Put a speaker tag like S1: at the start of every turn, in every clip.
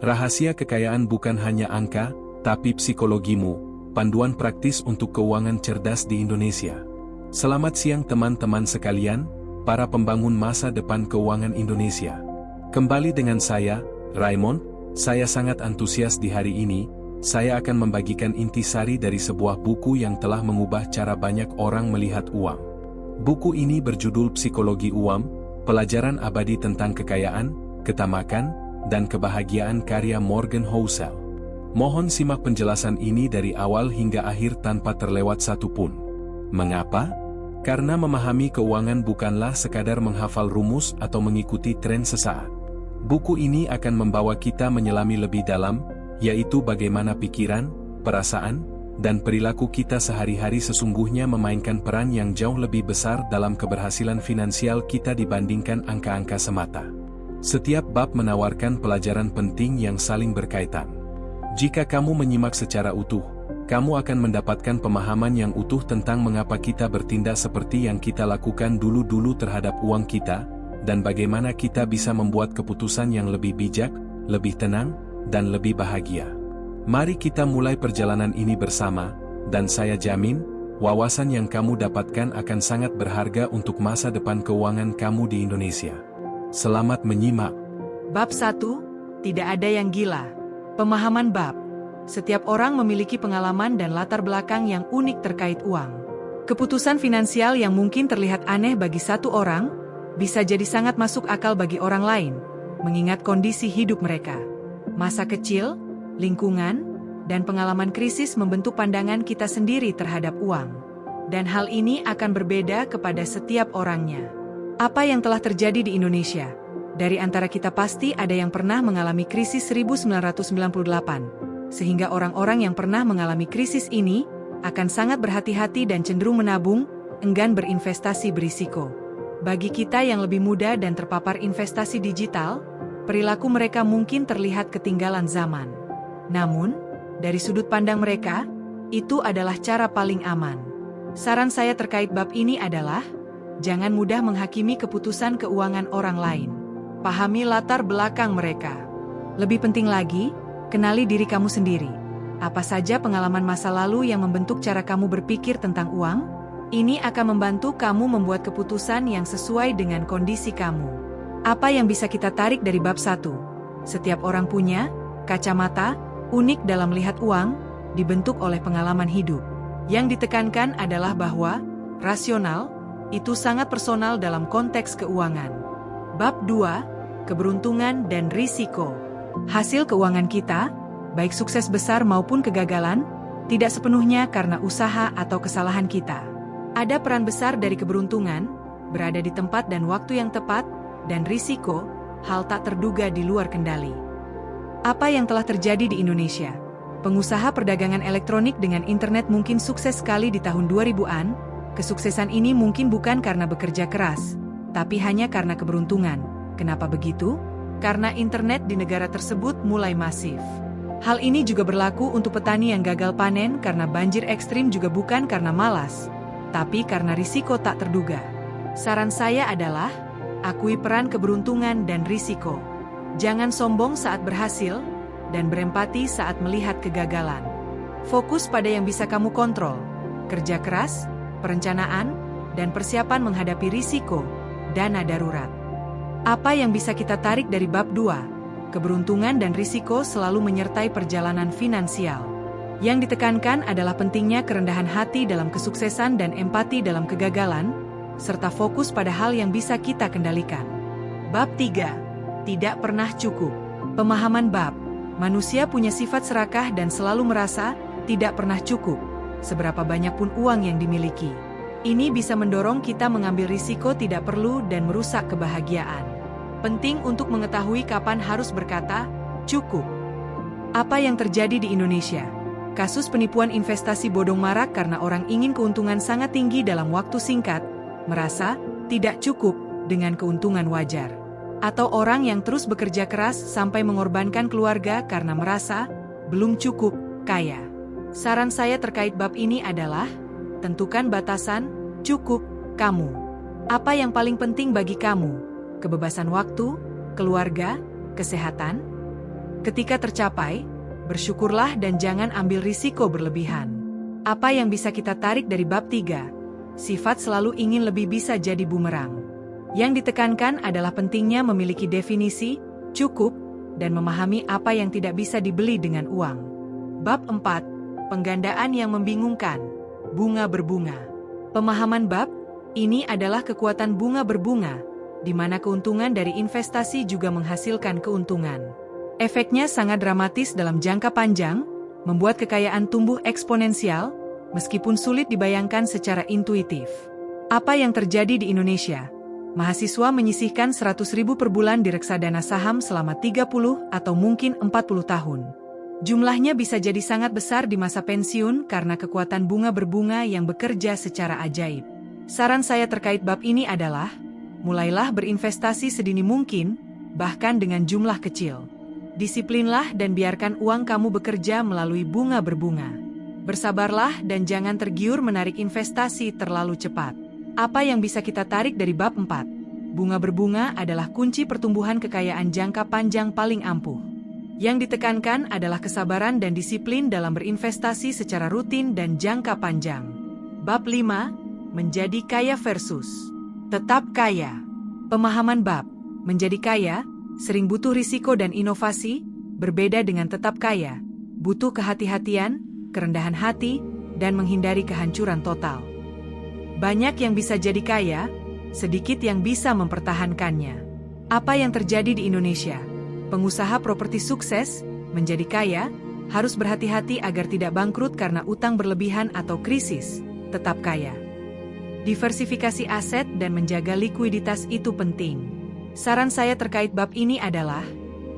S1: Rahasia kekayaan bukan hanya angka, tapi psikologimu, panduan praktis untuk keuangan cerdas di Indonesia. Selamat siang teman-teman sekalian, para pembangun masa depan keuangan Indonesia. Kembali dengan saya, Raymond. Saya sangat antusias di hari ini. Saya akan membagikan intisari dari sebuah buku yang telah mengubah cara banyak orang melihat uang. Buku ini berjudul Psikologi Uang, Pelajaran Abadi tentang Kekayaan, Ketamakan, dan Kebahagiaan karya Morgan Housel. Mohon simak penjelasan ini dari awal hingga akhir tanpa terlewat satu pun. Mengapa? Karena memahami keuangan bukanlah sekadar menghafal rumus atau mengikuti tren sesaat. Buku ini akan membawa kita menyelami lebih dalam, yaitu bagaimana pikiran, perasaan, dan perilaku kita sehari-hari sesungguhnya memainkan peran yang jauh lebih besar dalam keberhasilan finansial kita dibandingkan angka-angka semata. Setiap bab menawarkan pelajaran penting yang saling berkaitan. Jika kamu menyimak secara utuh, kamu akan mendapatkan pemahaman yang utuh tentang mengapa kita bertindak seperti yang kita lakukan dulu-dulu terhadap uang kita, dan bagaimana kita bisa membuat keputusan yang lebih bijak, lebih tenang, dan lebih bahagia. Mari kita mulai perjalanan ini bersama, dan saya jamin, wawasan yang kamu dapatkan akan sangat berharga untuk masa depan keuangan kamu di Indonesia. Selamat menyimak.
S2: Bab 1, Tidak ada yang gila. Pemahaman bab. Setiap orang memiliki pengalaman dan latar belakang yang unik terkait uang. Keputusan finansial yang mungkin terlihat aneh bagi satu orang, bisa jadi sangat masuk akal bagi orang lain, mengingat kondisi hidup mereka. Masa kecil, lingkungan, dan pengalaman krisis membentuk pandangan kita sendiri terhadap uang. Dan hal ini akan berbeda kepada setiap orangnya. Apa yang telah terjadi di Indonesia? Dari antara kita pasti ada yang pernah mengalami krisis 1998, sehingga orang-orang yang pernah mengalami krisis ini akan sangat berhati-hati dan cenderung menabung, enggan berinvestasi berisiko. Bagi kita yang lebih muda dan terpapar investasi digital, perilaku mereka mungkin terlihat ketinggalan zaman. Namun, dari sudut pandang mereka, itu adalah cara paling aman. Saran saya terkait bab ini adalah, jangan mudah menghakimi keputusan keuangan orang lain. Pahami latar belakang mereka. Lebih penting lagi, kenali diri kamu sendiri. Apa saja pengalaman masa lalu yang membentuk cara kamu berpikir tentang uang? Ini akan membantu kamu membuat keputusan yang sesuai dengan kondisi kamu. Apa yang bisa kita tarik dari bab 1? Setiap orang punya kacamata unik dalam melihat uang, dibentuk oleh pengalaman hidup. Yang ditekankan adalah bahwa rasional itu sangat personal dalam konteks keuangan. Bab 2, Keberuntungan dan Risiko. Hasil keuangan kita, baik sukses besar maupun kegagalan, tidak sepenuhnya karena usaha atau kesalahan kita. Ada peran besar dari keberuntungan, berada di tempat dan waktu yang tepat, dan risiko, hal tak terduga di luar kendali. Apa yang telah terjadi di Indonesia? Pengusaha perdagangan elektronik dengan internet mungkin sukses sekali di tahun 2000-an, kesuksesan ini mungkin bukan karena bekerja keras, tapi hanya karena keberuntungan. Kenapa begitu? Karena internet di negara tersebut mulai masif. Hal ini juga berlaku untuk petani yang gagal panen karena banjir ekstrim juga bukan karena malas, tapi karena risiko tak terduga. Saran saya adalah, akui peran keberuntungan dan risiko. Jangan sombong saat berhasil, dan berempati saat melihat kegagalan. Fokus pada yang bisa kamu kontrol, kerja keras, perencanaan, dan persiapan menghadapi risiko, dana darurat. Apa yang bisa kita tarik dari bab 2? Keberuntungan dan risiko selalu menyertai perjalanan finansial. Yang ditekankan adalah pentingnya kerendahan hati dalam kesuksesan dan empati dalam kegagalan, serta fokus pada hal yang bisa kita kendalikan. Bab 3. Tidak pernah cukup. Pemahaman bab. Manusia punya sifat serakah dan selalu merasa tidak pernah cukup, seberapa banyak pun uang yang dimiliki. Ini bisa mendorong kita mengambil risiko tidak perlu dan merusak kebahagiaan. Penting untuk mengetahui kapan harus berkata, cukup. Apa yang terjadi di Indonesia? Kasus penipuan investasi bodong marak karena orang ingin keuntungan sangat tinggi dalam waktu singkat, merasa tidak cukup dengan keuntungan wajar. Atau orang yang terus bekerja keras sampai mengorbankan keluarga karena merasa belum cukup kaya. Saran saya terkait bab ini adalah, tentukan batasan, cukup, kamu. Apa yang paling penting bagi kamu? Kebebasan waktu, keluarga, kesehatan? Ketika tercapai, bersyukurlah dan jangan ambil risiko berlebihan. Apa yang bisa kita tarik dari bab 3? Sifat selalu ingin lebih bisa jadi bumerang. Yang ditekankan adalah pentingnya memiliki definisi, cukup, dan memahami apa yang tidak bisa dibeli dengan uang. Bab 4. Penggandaan yang membingungkan. Bunga berbunga. Pemahaman bab ini adalah kekuatan bunga berbunga, di mana keuntungan dari investasi juga menghasilkan keuntungan. Efeknya sangat dramatis dalam jangka panjang, membuat kekayaan tumbuh eksponensial, meskipun sulit dibayangkan secara intuitif. Apa yang terjadi di Indonesia? Mahasiswa menyisihkan 100.000 per bulan di reksadana saham selama 30 atau mungkin 40 tahun. Jumlahnya bisa jadi sangat besar di masa pensiun karena kekuatan bunga berbunga yang bekerja secara ajaib. Saran saya terkait bab ini adalah, mulailah berinvestasi sedini mungkin, bahkan dengan jumlah kecil. Disiplinlah dan biarkan uang kamu bekerja melalui bunga berbunga. Bersabarlah dan jangan tergiur menarik investasi terlalu cepat. Apa yang bisa kita tarik dari bab 4? Bunga berbunga adalah kunci pertumbuhan kekayaan jangka panjang paling ampuh. Yang ditekankan adalah kesabaran dan disiplin dalam berinvestasi secara rutin dan jangka panjang. Bab 5. Menjadi kaya versus tetap kaya. Pemahaman bab menjadi kaya sering butuh risiko dan inovasi, berbeda dengan tetap kaya, butuh kehati-hatian, kerendahan hati, dan menghindari kehancuran total. Banyak yang bisa jadi kaya, sedikit yang bisa mempertahankannya. Apa yang terjadi di Indonesia? Pengusaha properti sukses, menjadi kaya, harus berhati-hati agar tidak bangkrut karena utang berlebihan atau krisis, tetap kaya. Diversifikasi aset dan menjaga likuiditas itu penting. Saran saya terkait bab ini adalah,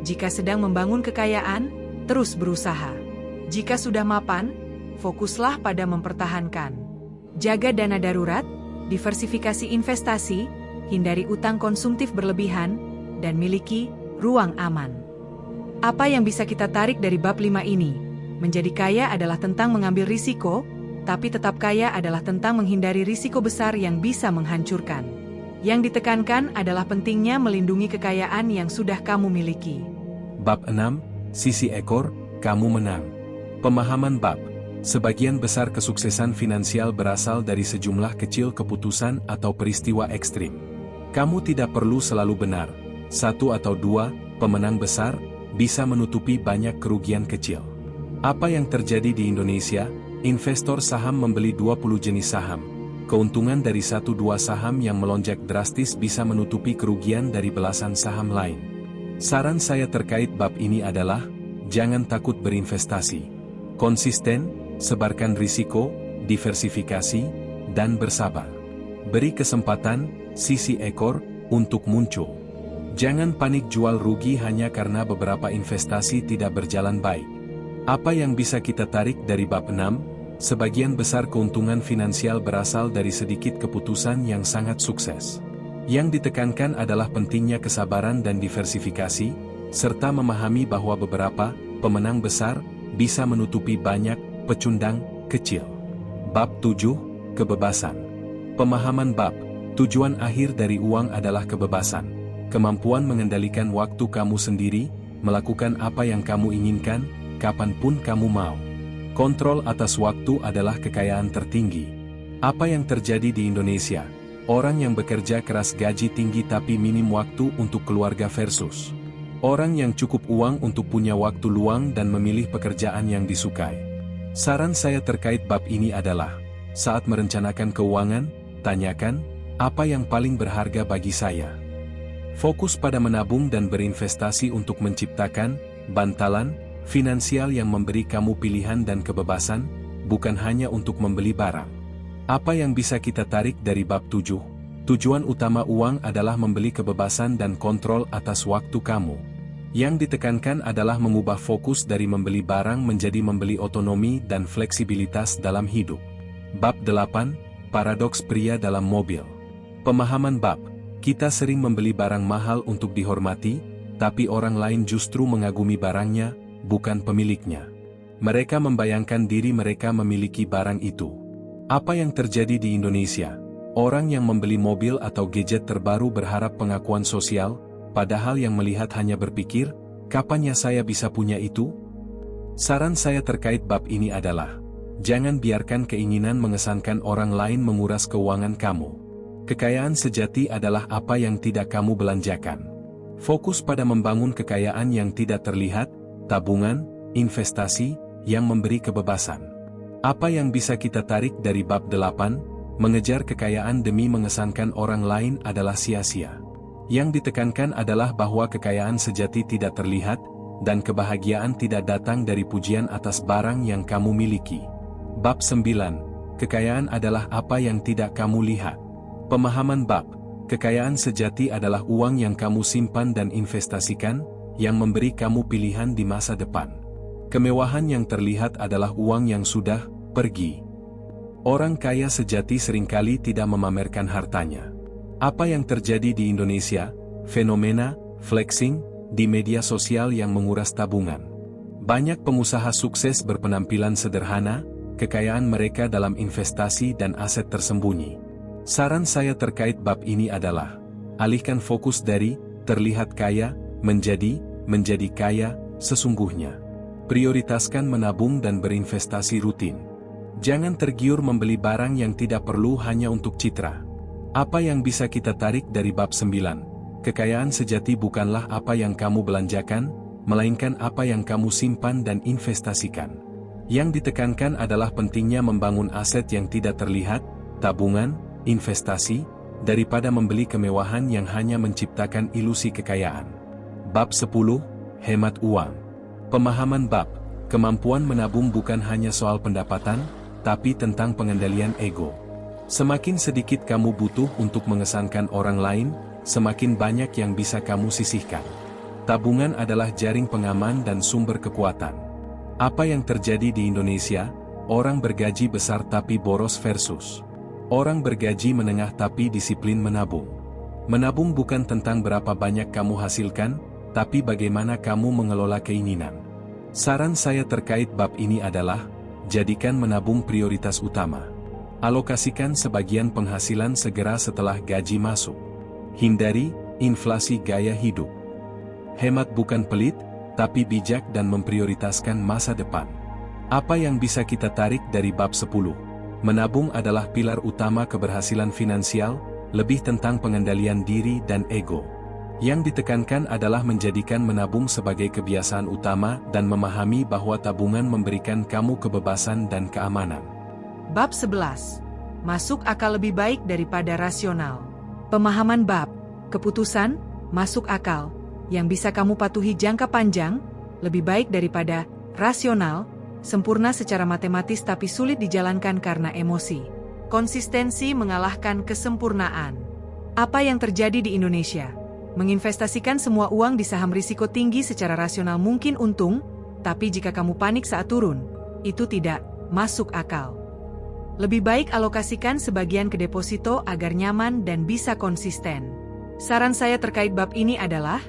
S2: jika sedang membangun kekayaan, terus berusaha. Jika sudah mapan, fokuslah pada mempertahankan. Jaga dana darurat, diversifikasi investasi, hindari utang konsumtif berlebihan, dan miliki ruang aman. Apa yang bisa kita tarik dari bab 5 ini? Menjadi kaya adalah tentang mengambil risiko, tapi tetap kaya adalah tentang menghindari risiko besar yang bisa menghancurkan. Yang ditekankan adalah pentingnya melindungi kekayaan yang sudah kamu miliki.
S1: Bab 6, sisi ekor, kamu menang. Pemahaman bab. Sebagian besar kesuksesan finansial berasal dari sejumlah kecil keputusan atau peristiwa ekstrim. Kamu tidak perlu selalu benar. 1 atau 2 pemenang besar bisa menutupi banyak kerugian kecil. Apa yang terjadi di Indonesia? Investor saham membeli 20 jenis saham. Keuntungan dari 1-2 saham yang melonjak drastis bisa menutupi kerugian dari belasan saham lain. Saran saya terkait bab ini adalah, jangan takut berinvestasi. Konsisten, sebarkan risiko, diversifikasi, dan bersabar. Beri kesempatan, sisi ekor, untuk muncul. Jangan panik jual rugi hanya karena beberapa investasi tidak berjalan baik. Apa yang bisa kita tarik dari bab 6? Sebagian besar keuntungan finansial berasal dari sedikit keputusan yang sangat sukses. Yang ditekankan adalah pentingnya kesabaran dan diversifikasi, serta memahami bahwa beberapa pemenang besar bisa menutupi banyak pecundang kecil. Bab 7, kebebasan. Pemahaman bab, tujuan akhir dari uang adalah kebebasan. Kemampuan mengendalikan waktu kamu sendiri, melakukan apa yang kamu inginkan, kapanpun kamu mau. Kontrol atas waktu adalah kekayaan tertinggi. Apa yang terjadi di Indonesia? Orang yang bekerja keras gaji tinggi tapi minim waktu untuk keluarga versus orang yang cukup uang untuk punya waktu luang dan memilih pekerjaan yang disukai. Saran saya terkait bab ini adalah, saat merencanakan keuangan, tanyakan, apa yang paling berharga bagi saya? Fokus pada menabung dan berinvestasi untuk menciptakan bantalan finansial yang memberi kamu pilihan dan kebebasan, bukan hanya untuk membeli barang. Apa yang bisa kita tarik dari bab 7? Tujuan utama uang adalah membeli kebebasan dan kontrol atas waktu kamu. Yang ditekankan adalah mengubah fokus dari membeli barang menjadi membeli otonomi dan fleksibilitas dalam hidup. Bab 8, paradoks pria dalam mobil. Pemahaman bab, kita sering membeli barang mahal untuk dihormati, tapi orang lain justru mengagumi barangnya, bukan pemiliknya. Mereka membayangkan diri mereka memiliki barang itu. Apa yang terjadi di Indonesia? Orang yang membeli mobil atau gadget terbaru berharap pengakuan sosial, padahal yang melihat hanya berpikir, Kapannya saya bisa punya itu? Saran saya terkait bab ini adalah, jangan biarkan keinginan mengesankan orang lain menguras keuangan kamu. Kekayaan sejati adalah apa yang tidak kamu belanjakan. Fokus pada membangun kekayaan yang tidak terlihat, tabungan, investasi, yang memberi kebebasan. Apa yang bisa kita tarik dari bab 8? Mengejar kekayaan demi mengesankan orang lain adalah sia-sia. Yang ditekankan adalah bahwa kekayaan sejati tidak terlihat, dan kebahagiaan tidak datang dari pujian atas barang yang kamu miliki. Bab 9. Kekayaan adalah apa yang tidak kamu lihat. Pemahaman bab, kekayaan sejati adalah uang yang kamu simpan dan investasikan, yang memberi kamu pilihan di masa depan. Kemewahan yang terlihat adalah uang yang sudah pergi. Orang kaya sejati seringkali tidak memamerkan hartanya. Apa yang terjadi di Indonesia? Fenomena flexing di media sosial yang menguras tabungan. Banyak pengusaha sukses berpenampilan sederhana, kekayaan mereka dalam investasi dan aset tersembunyi. Saran saya terkait bab ini adalah, alihkan fokus dari terlihat kaya menjadi kaya sesungguhnya. Prioritaskan menabung dan berinvestasi rutin. Jangan tergiur membeli barang yang tidak perlu hanya untuk citra. Apa yang bisa kita tarik dari bab 9? Kekayaan sejati bukanlah apa yang kamu belanjakan, melainkan apa yang kamu simpan dan investasikan. Yang ditekankan adalah pentingnya membangun aset yang tidak terlihat, tabungan, investasi, daripada membeli kemewahan yang hanya menciptakan ilusi kekayaan. Bab 10. Hemat uang. Pemahaman bab, kemampuan menabung bukan hanya soal pendapatan, tapi tentang pengendalian ego. Semakin sedikit kamu butuh untuk mengesankan orang lain, semakin banyak yang bisa kamu sisihkan. Tabungan adalah jaring pengaman dan sumber kekuatan. Apa yang terjadi di Indonesia? Orang bergaji besar tapi boros versus orang bergaji menengah tapi disiplin menabung. Menabung bukan tentang berapa banyak kamu hasilkan, tapi bagaimana kamu mengelola keinginan. Saran saya terkait bab ini adalah, jadikan menabung prioritas utama. Alokasikan sebagian penghasilan segera setelah gaji masuk. Hindari inflasi gaya hidup. Hemat bukan pelit, tapi bijak dan memprioritaskan masa depan. Apa yang bisa kita tarik dari bab 10? Menabung adalah pilar utama keberhasilan finansial, lebih tentang pengendalian diri dan ego. Yang ditekankan adalah menjadikan menabung sebagai kebiasaan utama dan memahami bahwa tabungan memberikan kamu kebebasan dan keamanan.
S2: Bab 11. Masuk akal lebih baik daripada rasional. Pemahaman bab, keputusan, masuk akal, yang bisa kamu patuhi jangka panjang, lebih baik daripada rasional, sempurna secara matematis tapi sulit dijalankan karena emosi. Konsistensi mengalahkan kesempurnaan. Apa yang terjadi di Indonesia? Menginvestasikan semua uang di saham risiko tinggi secara rasional mungkin untung, tapi jika kamu panik saat turun, itu tidak masuk akal. Lebih baik alokasikan sebagian ke deposito agar nyaman dan bisa konsisten. Saran saya terkait bab ini adalah,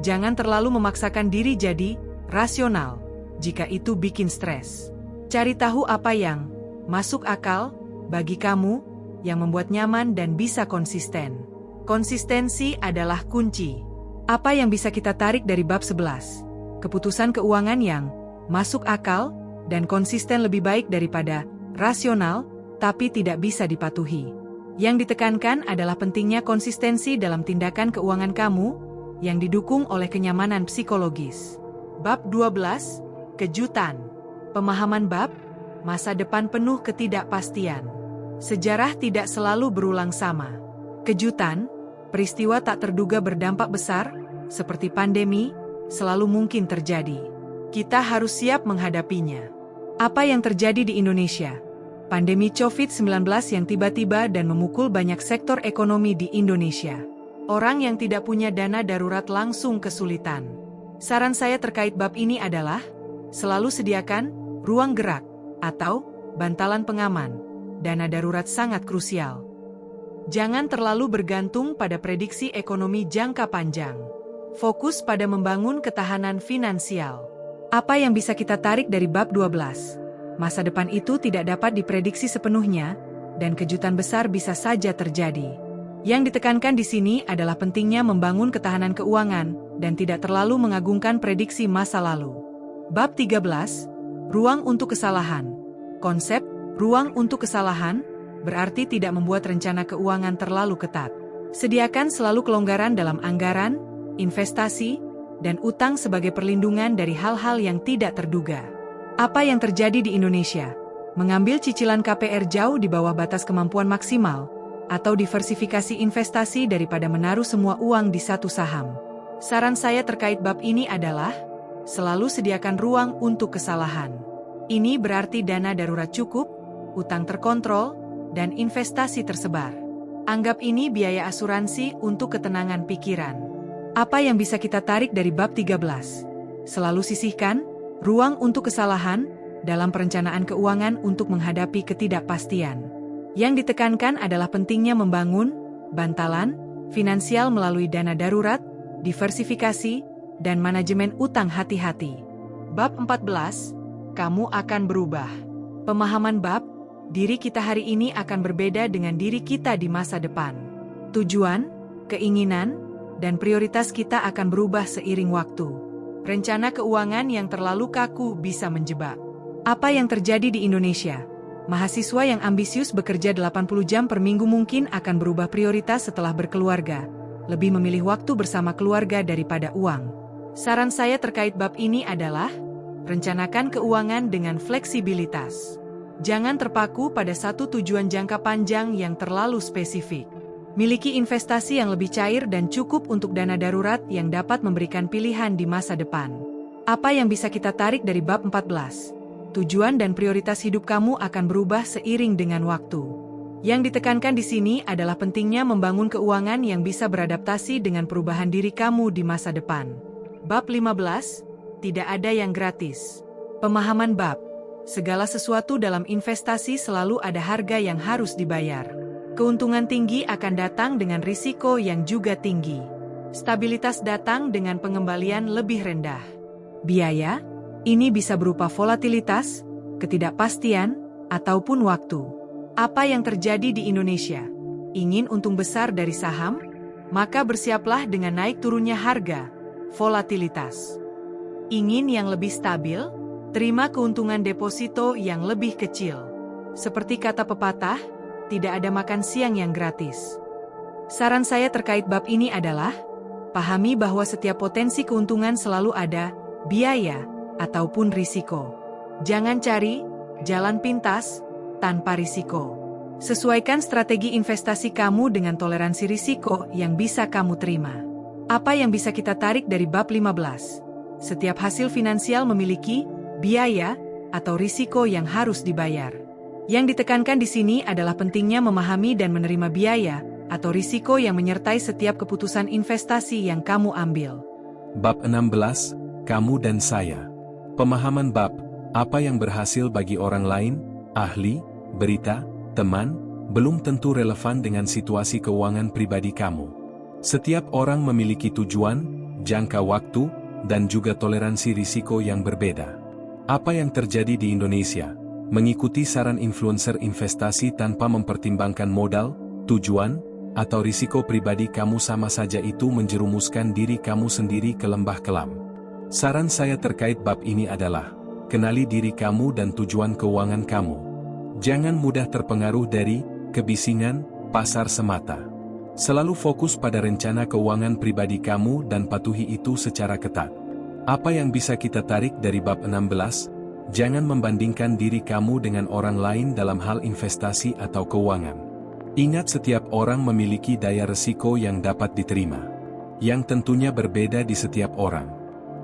S2: jangan terlalu memaksakan diri jadi rasional, jika itu bikin stres. Cari tahu apa yang masuk akal bagi kamu, yang membuat nyaman dan bisa konsisten. Konsistensi adalah kunci. Apa yang bisa kita tarik dari bab 11? Keputusan keuangan yang masuk akal dan konsisten lebih baik daripada rasional, tapi tidak bisa dipatuhi. Yang ditekankan adalah pentingnya konsistensi dalam tindakan keuangan kamu, yang didukung oleh kenyamanan psikologis. Bab 12. Kejutan. Pemahaman bab, masa depan penuh ketidakpastian. Sejarah tidak selalu berulang sama. Kejutan, peristiwa tak terduga berdampak besar, seperti pandemi, selalu mungkin terjadi. Kita harus siap menghadapinya. Apa yang terjadi di Indonesia? Pandemi COVID-19 yang tiba-tiba dan memukul banyak sektor ekonomi di Indonesia. Orang yang tidak punya dana darurat langsung kesulitan. Saran saya terkait bab ini adalah, selalu sediakan ruang gerak atau bantalan pengaman. Dana darurat sangat krusial. Jangan terlalu bergantung pada prediksi ekonomi jangka panjang. Fokus pada membangun ketahanan finansial. Apa yang bisa kita tarik dari bab 12? Masa depan itu tidak dapat diprediksi sepenuhnya, dan kejutan besar bisa saja terjadi. Yang ditekankan di sini adalah pentingnya membangun ketahanan keuangan, dan tidak terlalu mengagungkan prediksi masa lalu. Bab 13, Ruang untuk Kesalahan. Konsep ruang untuk kesalahan berarti tidak membuat rencana keuangan terlalu ketat. Sediakan selalu kelonggaran dalam anggaran, investasi, dan utang sebagai perlindungan dari hal-hal yang tidak terduga. Apa yang terjadi di Indonesia? Mengambil cicilan KPR jauh di bawah batas kemampuan maksimal, atau diversifikasi investasi daripada menaruh semua uang di satu saham. Saran saya terkait bab ini adalah, selalu sediakan ruang untuk kesalahan. Ini berarti dana darurat cukup, utang terkontrol, dan investasi tersebar. Anggap ini biaya asuransi untuk ketenangan pikiran. Apa yang bisa kita tarik dari bab 13? Selalu sisihkan ruang untuk kesalahan dalam perencanaan keuangan untuk menghadapi ketidakpastian. Yang ditekankan adalah pentingnya membangun bantalan finansial melalui dana darurat, diversifikasi, dan manajemen utang hati-hati. Bab 14, kamu akan berubah. Pemahaman bab, diri kita hari ini akan berbeda dengan diri kita di masa depan. Tujuan, keinginan, dan prioritas kita akan berubah seiring waktu. Rencana keuangan yang terlalu kaku bisa menjebak. Apa yang terjadi di Indonesia? Mahasiswa yang ambisius bekerja 80 jam per minggu mungkin akan berubah prioritas setelah berkeluarga, lebih memilih waktu bersama keluarga daripada uang. Saran saya terkait bab ini adalah, rencanakan keuangan dengan fleksibilitas. Jangan terpaku pada satu tujuan jangka panjang yang terlalu spesifik. Miliki investasi yang lebih cair dan cukup untuk dana darurat yang dapat memberikan pilihan di masa depan. Apa yang bisa kita tarik dari bab 14? Tujuan dan prioritas hidup kamu akan berubah seiring dengan waktu. Yang ditekankan di sini adalah pentingnya membangun keuangan yang bisa beradaptasi dengan perubahan diri kamu di masa depan. Bab 15, tidak ada yang gratis. Pemahaman bab, segala sesuatu dalam investasi selalu ada harga yang harus dibayar. Keuntungan tinggi akan datang dengan risiko yang juga tinggi. Stabilitas datang dengan pengembalian lebih rendah. Biaya, ini bisa berupa volatilitas, ketidakpastian, ataupun waktu. Apa yang terjadi di Indonesia? Ingin untung besar dari saham? Maka bersiaplah dengan naik turunnya harga, volatilitas. Ingin yang lebih stabil? Terima keuntungan deposito yang lebih kecil. Seperti kata pepatah, tidak ada makan siang yang gratis. Saran saya terkait bab ini adalah, pahami bahwa setiap potensi keuntungan selalu ada biaya ataupun risiko. Jangan cari jalan pintas tanpa risiko. Sesuaikan strategi investasi kamu dengan toleransi risiko yang bisa kamu terima. Apa yang bisa kita tarik dari bab 15? Setiap hasil finansial memiliki biaya atau risiko yang harus dibayar. Yang ditekankan di sini adalah pentingnya memahami dan menerima biaya atau risiko yang menyertai setiap keputusan investasi yang kamu ambil.
S1: Bab 16, kamu dan saya. Pemahaman bab, apa yang berhasil bagi orang lain, ahli, berita, teman, belum tentu relevan dengan situasi keuangan pribadi kamu. Setiap orang memiliki tujuan, jangka waktu, dan juga toleransi risiko yang berbeda. Apa yang terjadi di Indonesia? Mengikuti saran influencer investasi tanpa mempertimbangkan modal, tujuan, atau risiko pribadi kamu sama saja itu menjerumuskan diri kamu sendiri ke lembah kelam. Saran saya terkait bab ini adalah, kenali diri kamu dan tujuan keuangan kamu. Jangan mudah terpengaruh dari kebisingan pasar semata. Selalu fokus pada rencana keuangan pribadi kamu dan patuhi itu secara ketat. Apa yang bisa kita tarik dari bab 16? Jangan membandingkan diri kamu dengan orang lain dalam hal investasi atau keuangan. Ingat, setiap orang memiliki daya resiko yang dapat diterima, yang tentunya berbeda di setiap orang.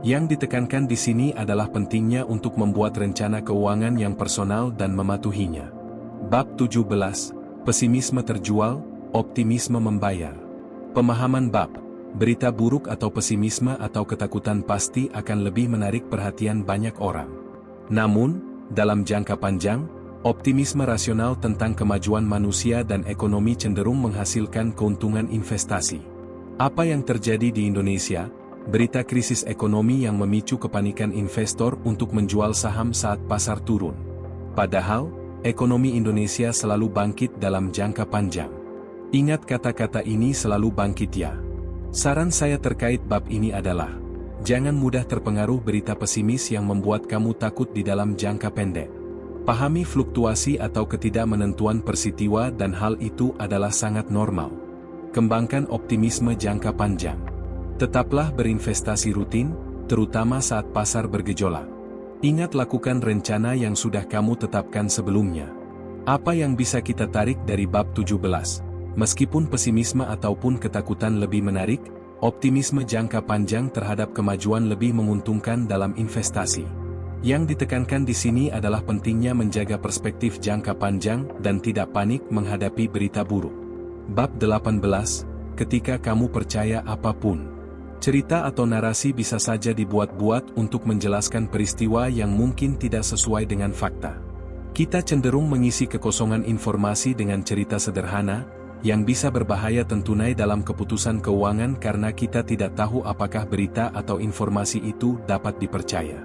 S1: Yang ditekankan di sini adalah pentingnya untuk membuat rencana keuangan yang personal dan mematuhinya. Bab 17, pesimisme terjual, optimisme membayar. Pemahaman bab, berita buruk atau pesimisme atau ketakutan pasti akan lebih menarik perhatian banyak orang. Namun, dalam jangka panjang, optimisme rasional tentang kemajuan manusia dan ekonomi cenderung menghasilkan keuntungan investasi. Apa yang terjadi di Indonesia? Berita krisis ekonomi yang memicu kepanikan investor untuk menjual saham saat pasar turun. Padahal, ekonomi Indonesia selalu bangkit dalam jangka panjang. Ingat kata-kata ini, selalu bangkit ya. Saran saya terkait bab ini adalah, jangan mudah terpengaruh berita pesimis yang membuat kamu takut di dalam jangka pendek. Pahami fluktuasi atau ketidakmenentuan peristiwa dan hal itu adalah sangat normal. Kembangkan optimisme jangka panjang. Tetaplah berinvestasi rutin, terutama saat pasar bergejolak. Ingat lakukan rencana yang sudah kamu tetapkan sebelumnya. Apa yang bisa kita tarik dari bab 17? Meskipun pesimisme ataupun ketakutan lebih menarik, optimisme jangka panjang terhadap kemajuan lebih menguntungkan dalam investasi. Yang ditekankan di sini adalah pentingnya menjaga perspektif jangka panjang dan tidak panik menghadapi berita buruk. Bab 18, ketika kamu percaya apapun. Cerita atau narasi bisa saja dibuat-buat untuk menjelaskan peristiwa yang mungkin tidak sesuai dengan fakta. Kita cenderung mengisi kekosongan informasi dengan cerita sederhana, yang bisa berbahaya tentunya dalam keputusan keuangan karena kita tidak tahu apakah berita atau informasi itu dapat dipercaya.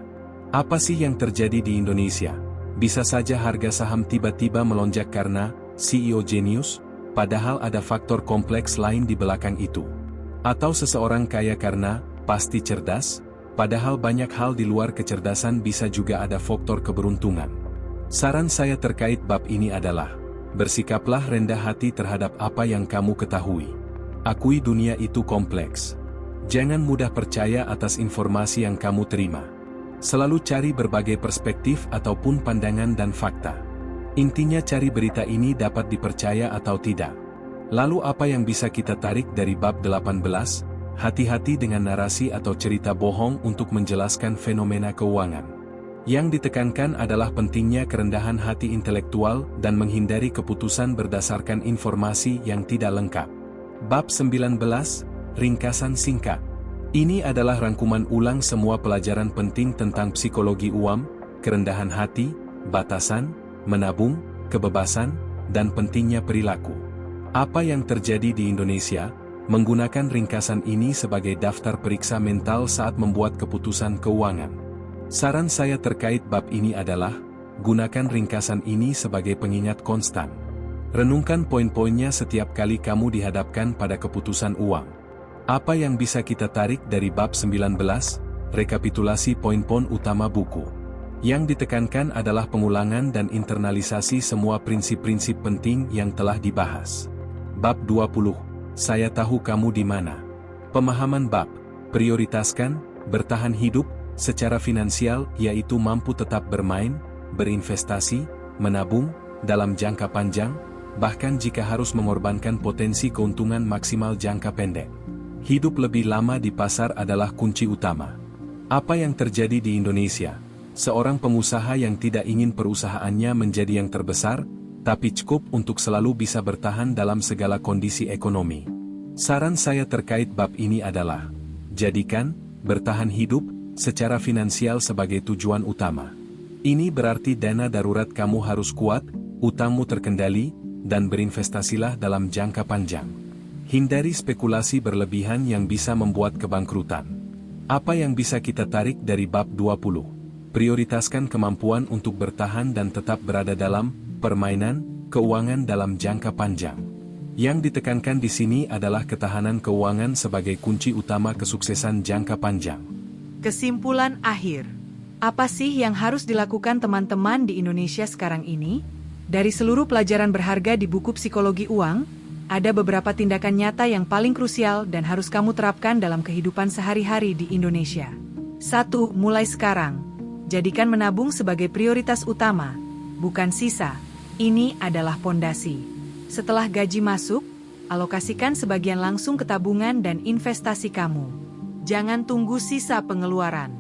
S1: Apa sih yang terjadi di Indonesia? Bisa saja harga saham tiba-tiba melonjak karena CEO jenius, padahal ada faktor kompleks lain di belakang itu. Atau seseorang kaya karena pasti cerdas, padahal banyak hal di luar kecerdasan bisa juga ada faktor keberuntungan. Saran saya terkait bab ini adalah, bersikaplah rendah hati terhadap apa yang kamu ketahui. Akui dunia itu kompleks. Jangan mudah percaya atas informasi yang kamu terima. Selalu cari berbagai perspektif ataupun pandangan dan fakta. Intinya cari berita ini dapat dipercaya atau tidak. Lalu apa yang bisa kita tarik dari bab 18? Hati-hati dengan narasi atau cerita bohong untuk menjelaskan fenomena keuangan. Yang ditekankan adalah pentingnya kerendahan hati intelektual dan menghindari keputusan berdasarkan informasi yang tidak lengkap. Bab 19, ringkasan singkat. Ini adalah rangkuman ulang semua pelajaran penting tentang psikologi uang, kerendahan hati, batasan, menabung, kebebasan, dan pentingnya perilaku. Apa yang terjadi di Indonesia? Menggunakan ringkasan ini sebagai daftar periksa mental saat membuat keputusan keuangan. Saran saya terkait bab ini adalah, gunakan ringkasan ini sebagai pengingat konstan. Renungkan poin-poinnya setiap kali kamu dihadapkan pada keputusan uang. Apa yang bisa kita tarik dari bab 19? Rekapitulasi poin-poin utama buku. Yang ditekankan adalah pengulangan dan internalisasi semua prinsip-prinsip penting yang telah dibahas. Bab 20. Saya tahu kamu di mana. Pemahaman bab. Prioritaskan, bertahan hidup, secara finansial yaitu mampu tetap bermain, berinvestasi, menabung, dalam jangka panjang, bahkan jika harus mengorbankan potensi keuntungan maksimal jangka pendek. Hidup lebih lama di pasar adalah kunci utama. Apa yang terjadi di Indonesia? Seorang pengusaha yang tidak ingin perusahaannya menjadi yang terbesar, tapi cukup untuk selalu bisa bertahan dalam segala kondisi ekonomi. Saran saya terkait bab ini adalah, jadikan, bertahan hidup, secara finansial sebagai tujuan utama. Ini berarti dana darurat kamu harus kuat, utangmu terkendali, dan berinvestasilah dalam jangka panjang. Hindari spekulasi berlebihan yang bisa membuat kebangkrutan. Apa yang bisa kita tarik dari bab 20? Prioritaskan kemampuan untuk bertahan dan tetap berada dalam permainan keuangan dalam jangka panjang. Yang ditekankan di sini adalah ketahanan keuangan sebagai kunci utama kesuksesan jangka panjang.
S2: Kesimpulan akhir. Apa sih yang harus dilakukan teman-teman di Indonesia sekarang ini? Dari seluruh pelajaran berharga di buku Psikologi Uang, ada beberapa tindakan nyata yang paling krusial dan harus kamu terapkan dalam kehidupan sehari-hari di Indonesia. 1. Mulai sekarang. Jadikan menabung sebagai prioritas utama, bukan sisa. Ini adalah pondasi. Setelah gaji masuk, alokasikan sebagian langsung ke tabungan dan investasi kamu. Jangan tunggu sisa pengeluaran.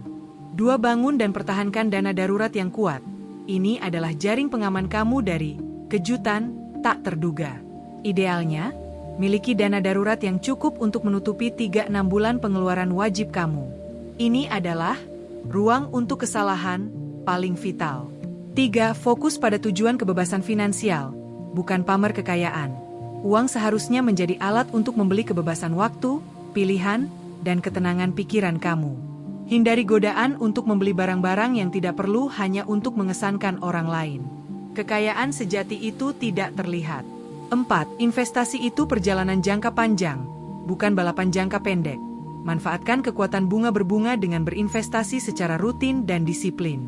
S2: 2. Bangun dan pertahankan dana darurat yang kuat. Ini adalah jaring pengaman kamu dari kejutan tak terduga. Idealnya, miliki dana darurat yang cukup untuk menutupi 3-6 bulan pengeluaran wajib kamu. Ini adalah ruang untuk kesalahan paling vital. 3. Fokus pada tujuan kebebasan finansial, bukan pamer kekayaan. Uang seharusnya menjadi alat untuk membeli kebebasan waktu, pilihan, dan ketenangan pikiran kamu. Hindari godaan untuk membeli barang-barang yang tidak perlu hanya untuk mengesankan orang lain. Kekayaan sejati itu tidak terlihat. 4. Investasi itu perjalanan jangka panjang, bukan balapan jangka pendek. Manfaatkan kekuatan bunga berbunga dengan berinvestasi secara rutin dan disiplin.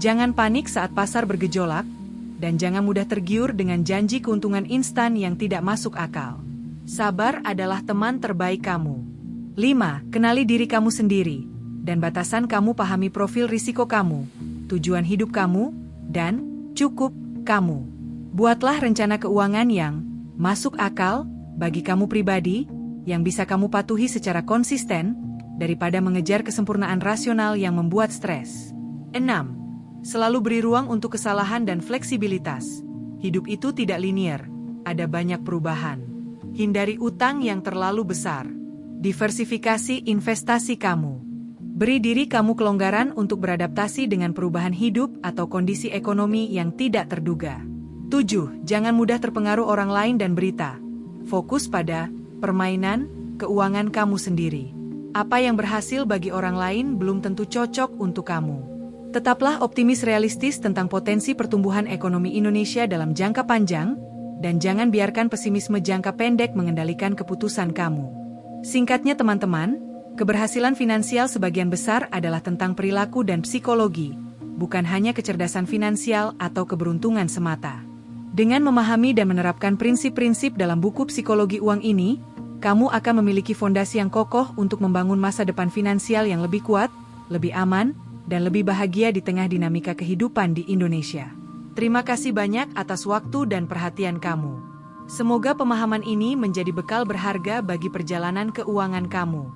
S2: Jangan panik saat pasar bergejolak, dan jangan mudah tergiur dengan janji keuntungan instan yang tidak masuk akal. Sabar adalah teman terbaik kamu. 5. Kenali diri kamu sendiri, dan batasan kamu. Pahami profil risiko kamu, tujuan hidup kamu, dan cukup kamu. Buatlah rencana keuangan yang masuk akal bagi kamu pribadi, yang bisa kamu patuhi secara konsisten, daripada mengejar kesempurnaan rasional yang membuat stres. 6. Selalu beri ruang untuk kesalahan dan fleksibilitas. Hidup itu tidak linier, ada banyak perubahan. Hindari utang yang terlalu besar. Diversifikasi investasi kamu. Beri diri kamu kelonggaran untuk beradaptasi dengan perubahan hidup atau kondisi ekonomi yang tidak terduga. 7. Jangan mudah terpengaruh orang lain dan berita. Fokus pada permainan keuangan kamu sendiri. Apa yang berhasil bagi orang lain belum tentu cocok untuk kamu. Tetaplah optimis realistis tentang potensi pertumbuhan ekonomi Indonesia dalam jangka panjang, dan jangan biarkan pesimisme jangka pendek mengendalikan keputusan kamu. Singkatnya teman-teman, keberhasilan finansial sebagian besar adalah tentang perilaku dan psikologi, bukan hanya kecerdasan finansial atau keberuntungan semata. Dengan memahami dan menerapkan prinsip-prinsip dalam buku psikologi uang ini, kamu akan memiliki fondasi yang kokoh untuk membangun masa depan finansial yang lebih kuat, lebih aman, dan lebih bahagia di tengah dinamika kehidupan di Indonesia. Terima kasih banyak atas waktu dan perhatian kamu. Semoga pemahaman ini menjadi bekal berharga bagi perjalanan keuangan kamu.